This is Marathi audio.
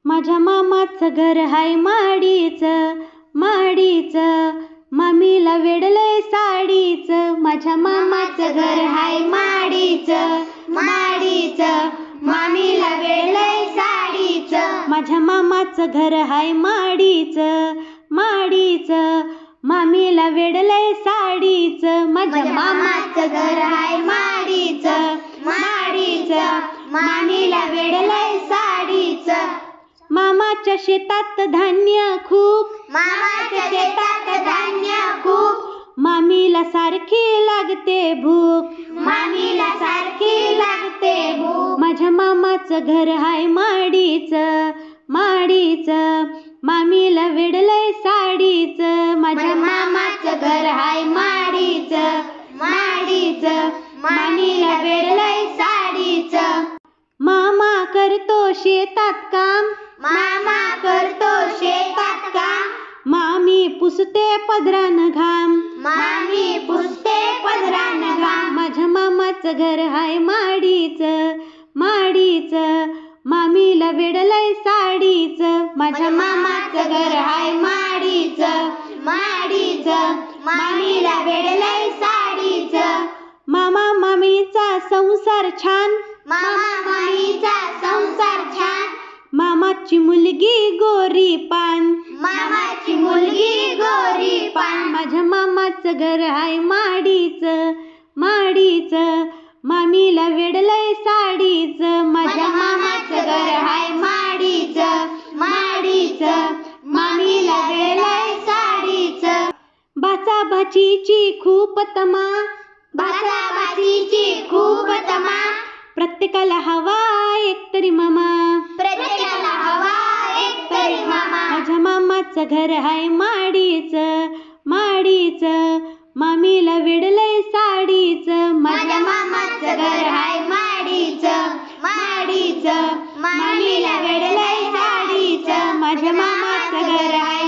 माझ्या मामाचं घर हाय माडीचं, माडीचं, मामीला वेडलंय साडीचं. माझ्या मामाचं घर हाय माडीचं, माडीचं, मामीला वेडलंय साडीचं. माझ्या मामाचं घर हाय माडीचं, माडीचं, मामीला वेडलंय साडीचं. माझ्या मामाचं घर हाय माडीचं, माडीचं, मामीला वेडलंय साडीचं. मामाच्या शेतात धान्य खूप, मामाच्या शेतात धान्य खूप, मामीला सारखी लागते भूक, मामीला सारखी लागते भूक. माझ्या मामाचं घर हाय माडीचं, माडीचं, मामीला वेडलंय साडीचं. माझ्या मामाचं घर हाय माडीचं, माडीचं, मामीला वेडलंय साडीचं. मामा करतो शेतात काम, मामा करतो शेतात काम, मामी पुसते पदरानं घाम, मामी पुसते पदरानं घाम. माझ्या मामाचं घर हाय माडीचं, माडीचं, मामीला वेडलंय साडीचं. माझ्या मामाचं घर हाय माडीचं, माडीचं, मामीला वेडलंय साडीचं. मामा मामीचा संसार छान, मामा मामीचा संसार छान, मामाची मुलगी गोरी पान, मामाची मुलगी गोरी पान. माझ्या मामाचं घर हाय माडीचं, माडीचं, मामीला वेडलंय साडीचं. माझ्या मामाचं घर हाय माडीचं, माडीचं, मामीला वेडलंय साडीचं. भाचा भाचीची खूप तमा, भाचा भाचीची खूप तमा, प्रत्येकाला हवा एकतरी मामा, प्रत्येकाला हवा एकतरी मामा. माझ्या मामाचं घर हाय माडीचं, माडीचं, मामीला वेडलंय साडीचं. माझ्या मामाचं घर हाय माडीचं, माडीचं, मामीला वेडलंय साडीचं. माझ्या मामाचं घर हाय